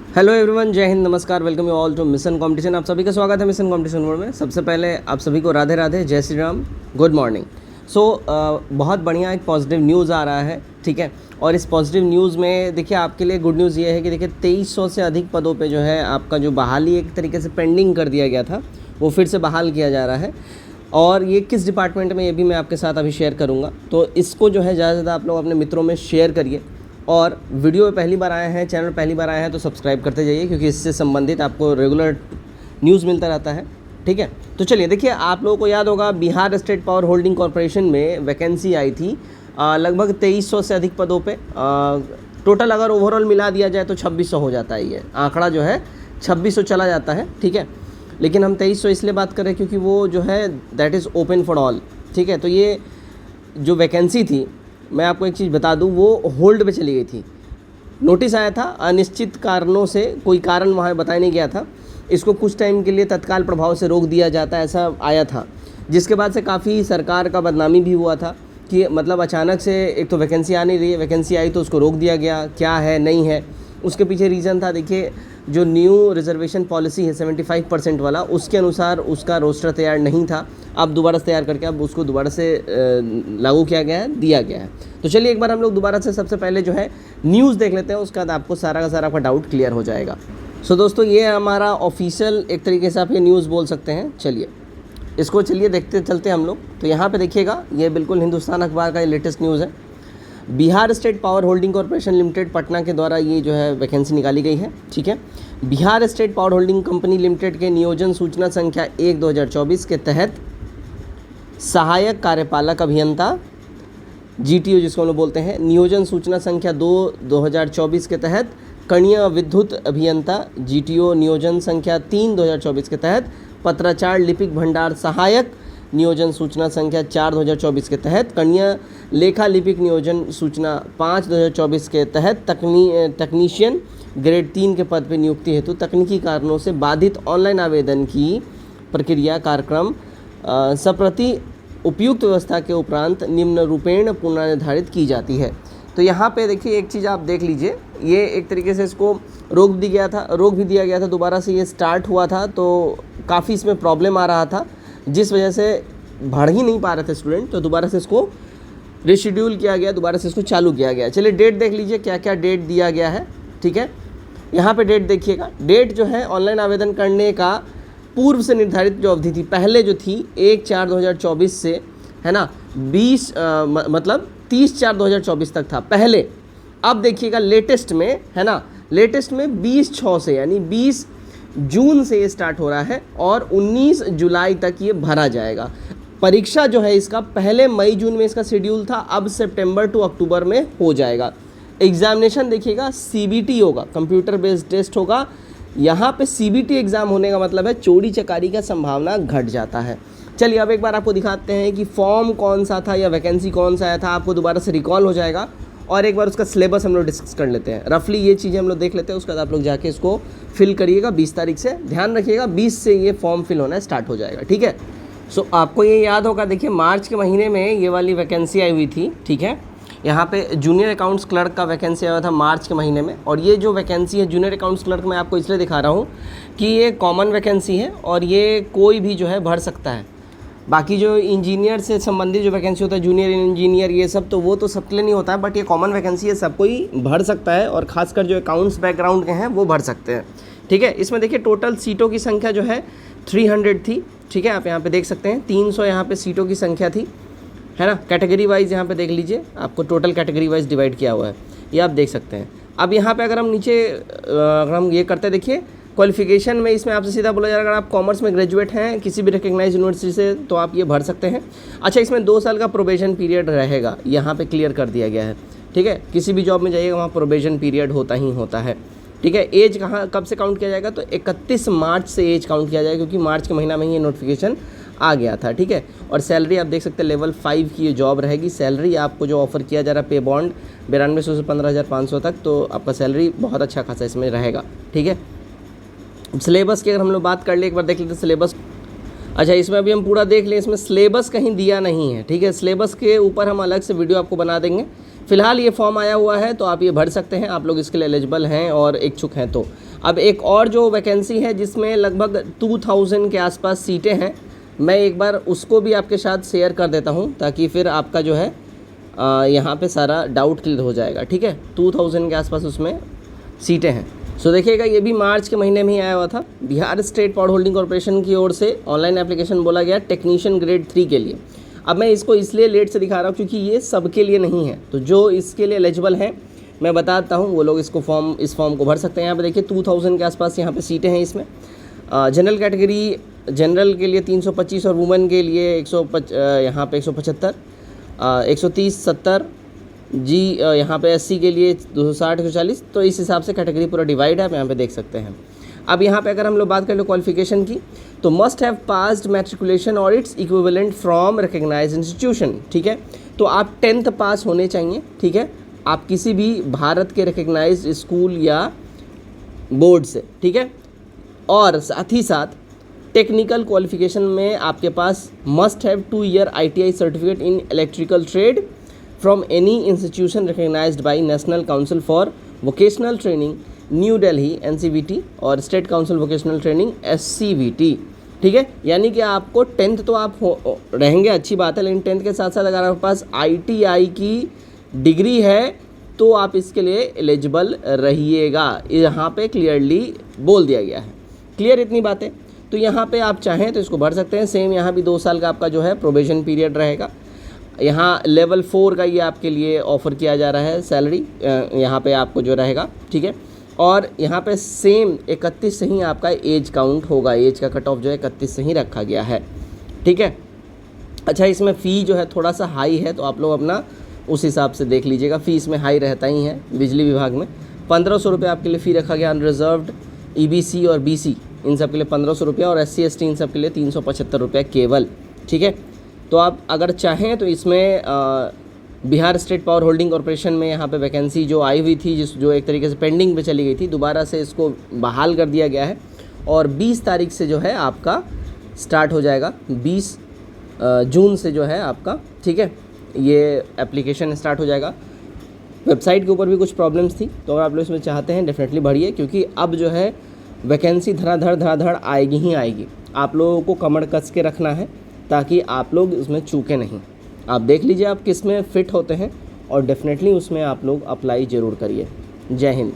Hello everyone, जय हिंद, नमस्कार, welcome you all to mission competition. आप सभी का स्वागत है मिशन कंपटीशन वर्ल्ड में। सबसे पहले आप सभी को राधे राधे, जय श्री राम, गुड मॉर्निंग। बहुत बढ़िया एक पॉजिटिव न्यूज़ आ रहा है, ठीक है। और इस पॉजिटिव न्यूज़ में देखिए आपके लिए गुड न्यूज़ ये है कि देखिए 2300 से अधिक पदों पे जो है आपका जो बहाली एक तरीके से पेंडिंग कर दिया गया था वो फिर से बहाल किया जा रहा है। और ये किस डिपार्टमेंट में, ये भी मैं आपके साथ अभी शेयर करूँगा। तो इसको जो है ज़्यादा से ज़्यादा आप लोग अपने मित्रों में शेयर करिए। और वीडियो में पहली बार आए हैं, चैनल पहली बार आए हैं तो सब्सक्राइब करते जाइए, क्योंकि इससे संबंधित आपको रेगुलर न्यूज़ मिलता रहता है, ठीक है। तो चलिए देखिए, आप लोगों को याद होगा Bihar state power holding corporation में वैकेंसी आई थी लगभग 2300 से अधिक पदों पे। टोटल अगर ओवरऑल मिला दिया जाए तो 2600 हो जाता है। ये आंकड़ा जो है 2600 चला जाता है, ठीक है। लेकिन हम 2300 इसलिए बात कर रहे हैं क्योंकि वो जो है that is open for all, ठीक है। तो ये जो वैकेंसी थी, मैं आपको एक चीज़ बता दूं, वो होल्ड पे चली गई थी। नोटिस आया था, अनिश्चित कारणों से, कोई कारण वहाँ बताया नहीं गया था, इसको कुछ टाइम के लिए तत्काल प्रभाव से रोक दिया जाता, ऐसा आया था। जिसके बाद से काफ़ी सरकार का बदनामी भी हुआ था कि मतलब अचानक से एक तो वैकेंसी आ नहीं रही है, वैकेंसी आई तो उसको रोक दिया गया, क्या है नहीं है। उसके पीछे रीज़न था, देखिए जो न्यू रिजर्वेशन पॉलिसी है 75% वाला, उसके अनुसार उसका रोस्टर तैयार नहीं था। अब दोबारा से तैयार करके अब उसको दोबारा से लागू किया गया है, दिया गया है। तो चलिए एक बार हम लोग दोबारा से सबसे पहले जो है न्यूज़ देख लेते हैं, उसके बाद आपको सारा का सारा आपका डाउट क्लियर हो जाएगा। सो दोस्तों, ये हमारा ऑफिशियल एक तरीके से आप ये न्यूज़ बोल सकते हैं। चलिए इसको चलिए देखते चलते हम लोग। तो यहाँ पे देखिएगा, ये बिल्कुल हिंदुस्तान अखबार का ये लेटेस्ट न्यूज़ है। Bihar state power holding corporation limited Patna के द्वारा ये जो है वैकेंसी निकाली गई है, ठीक है। Bihar state power holding company limited के नियोजन सूचना संख्या 1/2024 के तहत सहायक कार्यपालक अभियंता जीटीओ जिसको हम लोग बोलते हैं, नियोजन सूचना संख्या 2/2024 के तहत कणीय विद्युत अभियंता जीटीओ, नियोजन संख्या 3/2024 के तहत पत्राचार लिपिक भंडार सहायक, नियोजन सूचना संख्या 4/2024 के तहत कणीय लेखा लिपिक, नियोजन सूचना 5/2024 के तहत तकनीशियन ग्रेड 3 के पद पर नियुक्ति हेतु तकनीकी कारणों से बाधित ऑनलाइन आवेदन की प्रक्रिया कार्यक्रम संप्रति उपयुक्त व्यवस्था के उपरांत निम्न रूपेण पुनर्निर्धारित की जाती है। तो यहाँ पे देखिए एक चीज़ आप देख लीजिए, ये एक तरीके से इसको रोक भी दिया गया था, दोबारा से ये स्टार्ट हुआ था तो काफ़ी इसमें प्रॉब्लम आ रहा था, जिस वजह से बढ़ ही नहीं पा रहे थे स्टूडेंट। तो दोबारा से इसको रिशेड्यूल किया गया, दोबारा से इसको चालू किया गया। चलिए डेट देख लीजिए, क्या क्या डेट दिया गया है, ठीक है। यहाँ पे डेट देखिएगा, डेट जो है ऑनलाइन आवेदन करने का पूर्व से निर्धारित जो अवधि थी, पहले जो थी 1/4/2024 से, है ना, 30/4/2024 तक था पहले। अब देखिएगा लेटेस्ट में, है ना, लेटेस्ट में 20/6 से, यानी 20 जून से ये स्टार्ट हो रहा है और 19 जुलाई तक ये भरा जाएगा। परीक्षा जो है इसका पहले मई जून में इसका शेड्यूल था, अब सितंबर टू अक्टूबर में हो जाएगा। एग्जामिनेशन देखिएगा सीबीटी होगा, कंप्यूटर बेस्ड टेस्ट होगा। यहाँ पे सीबीटी एग्ज़ाम होने का मतलब है चोरी चकारी का संभावना घट जाता है। चलिए अब एक बार आपको दिखाते हैं कि फॉर्म कौन सा था या वैकेंसी कौन सा आया था, आपको दोबारा से रिकॉल हो जाएगा। और एक बार उसका सिलेबस हम लोग डिस्कस कर लेते हैं, रफली ये चीज़ें हम लोग देख लेते हैं, उसके बाद आप लोग जाके इसको फिल करिएगा 20 तारीख से। ध्यान रखिएगा 20 से ये फॉर्म फिल होना स्टार्ट हो जाएगा, ठीक है। सो आपको ये याद होगा, देखिए मार्च के महीने में ये वाली वैकेंसी आई हुई थी, ठीक है। यहाँ पे जूनियर अकाउंट्स क्लर्क का वैकेंसी आया था मार्च के महीने में। और ये जो वैकेंसी है जूनियर अकाउंट्स क्लर्क में आपको इसलिए दिखा रहा हूँ कि ये कॉमन वैकेंसी है और ये कोई भी जो है भर सकता है। बाकी जो इंजीनियर से संबंधित जो वैकेंसी होता है, जूनियर इंजीनियर, ये सब तो वो तो सबके लिए नहीं होता है, बट ये कॉमन वैकेंसी है, सब कोई भर सकता है। और खासकर जो अकाउंट्स बैकग्राउंड के हैं वो भर सकते हैं, ठीक है। इसमें देखिए टोटल सीटों की संख्या जो है 300 थी, ठीक है। आप यहाँ पे देख सकते हैं 300 यहाँ पे सीटों की संख्या थी, है ना। कैटेगरी वाइज यहाँ पे देख लीजिए, आपको टोटल कैटेगरी वाइज डिवाइड किया हुआ है, ये आप देख सकते हैं। अब यहाँ पे अगर हम नीचे अगर हम ये करते हैं, देखिए क्वालिफिकेशन में इसमें आपसे सीधा बोला जा रहा है अगर आप कॉमर्स में ग्रेजुएट हैं किसी भी रिकग्नाइज यूनिवर्सिटी से तो आप ये भर सकते हैं। अच्छा, इसमें 2 साल का प्रोबेशन पीरियड रहेगा, यहाँ पे क्लियर कर दिया गया है, ठीक है। किसी भी जॉब में जाइएगा वहाँ प्रोबेशन पीरियड होता ही होता है, ठीक है। एज कहाँ कब से काउंट किया जाएगा, तो 31 मार्च से एज काउंट किया जाएगा, क्योंकि मार्च के महीना में ही ये नोटिफिकेशन आ गया था, ठीक है। और सैलरी आप देख सकते हैं लेवल 5 की ये जॉब रहेगी। सैलरी आपको जो ऑफर किया जा रहा है पे बॉन्ड 9200 से 15,500 तक, तो आपका सैलरी बहुत अच्छा खासा इसमें रहेगा, ठीक है। सिलेबस की अगर हम लोग बात कर ले, एक बार देख लेते हैं सिलेबस। अच्छा, इसमें अभी हम पूरा देख लें, इसमें सिलेबस कहीं दिया नहीं है, ठीक है। सिलेबस के ऊपर हम अलग से वीडियो आपको बना देंगे। फिलहाल ये फॉर्म आया हुआ है तो आप ये भर सकते हैं, आप लोग इसके लिए एलिजिबल हैं और इच्छुक हैं तो। अब एक और जो वैकेंसी है जिसमें लगभग 2000 के आसपास सीटें हैं, मैं एक बार उसको भी आपके साथ शेयर कर देता हूं ताकि फिर आपका जो है यहाँ पे सारा डाउट क्लियर हो जाएगा। ठीक है, 2000 के आसपास उसमें सीटें हैं। सो देखिएगा, ये भी मार्च के महीने में ही आया हुआ था। Bihar state power holding corporation की ओर से ऑनलाइन एप्लीकेशन बोला गया टेक्नीशियन ग्रेड 3 के लिए। अब मैं इसको इसलिए लेट से दिखा रहा हूँ क्योंकि ये सबके लिए नहीं है, तो जो इसके लिए एलिजिबल हैं मैं बताता हूँ वो लोग इस फॉर्म को भर सकते हैं। यहाँ पे देखिए 2000 के आसपास यहाँ पे सीटें हैं इसमें। जनरल कैटेगरी, जनरल के लिए 325 और वुमेन के लिए यहाँ पे 175, 130, 70 जी, यहाँ पे एससी के लिए 260, 140। तो इस हिसाब से कैटेगरी पूरा डिवाइड है, आप यहाँ पे देख सकते हैं। अब यहाँ पे अगर हम लोग बात कर लो क्वालिफिकेशन की, तो मस्ट हैव पास्ड मैट्रिकुलेशन और its equivalent from recognised institution. ठीक है, तो आप 10th पास होने चाहिए। ठीक है, आप किसी भी भारत के रिकग्नाइज्ड स्कूल या बोर्ड से। ठीक है, और साथ ही साथ टेक्निकल क्वालिफिकेशन में आपके पास must have 2 year ITI certificate in electrical trade from any institution recognised by National Council for Vocational Training New Delhi NCVT और State Council Vocational Training SCVT। ठीक है, यानी कि आपको 10th तो आप रहेंगे, अच्छी बात है, लेकिन 10th के साथ साथ अगर आपके पास ITI की डिग्री है तो आप इसके लिए एलिजिबल रहिएगा। यहाँ पे क्लियरली बोल दिया गया है। क्लियर इतनी बातें? तो यहाँ पे आप चाहें तो इसको भर सकते हैं। सेम यहाँ भी 2 साल का आपका जो है प्रोबेशन पीरियड रहेगा। यहाँ लेवल 4 का ये आपके लिए ऑफ़र किया जा रहा है सैलरी, यहाँ पे आपको जो रहेगा। ठीक है, और यहाँ पे सेम 31 से ही आपका एज काउंट होगा, एज का कट ऑफ जो है 31 से ही रखा गया है। ठीक है, अच्छा इसमें फ़ी जो है थोड़ा सा हाई है, तो आप लोग अपना उस हिसाब से देख लीजिएगा। फ़ी इसमें हाई रहता ही है। बिजली विभाग में 1500 रुपये आपके लिए फ़ी रखा गया। अनरिजर्व्ड EBC और BC इन सब के लिए 1500 रुपये और SC ST इन सब के लिए 375 रुपये केवल। ठीक है, तो आप अगर चाहें तो इसमें Bihar state power holding corporation में यहाँ पे वैकेंसी जो आई हुई थी, जो एक तरीके से पेंडिंग पे चली गई थी, दोबारा से इसको बहाल कर दिया गया है और 20 तारीख से जो है आपका स्टार्ट हो जाएगा। 20 जून से जो है आपका, ठीक है, ये एप्लीकेशन स्टार्ट हो जाएगा। वेबसाइट के ऊपर भी कुछ प्रॉब्लम्स थी, तो अगर आप लोग इसमें चाहते हैं डेफिनेटली भरिए, क्योंकि अब जो है वैकेंसी धड़ाधड़ आएगी ही आएगी। आप लोगों को कमर कस के रखना है ताकि आप लोग इसमें चूके नहीं। आप देख लीजिए आप किस में फ़िट होते हैं और डेफिनेटली उसमें आप लोग अप्लाई ज़रूर करिए। जय हिंद।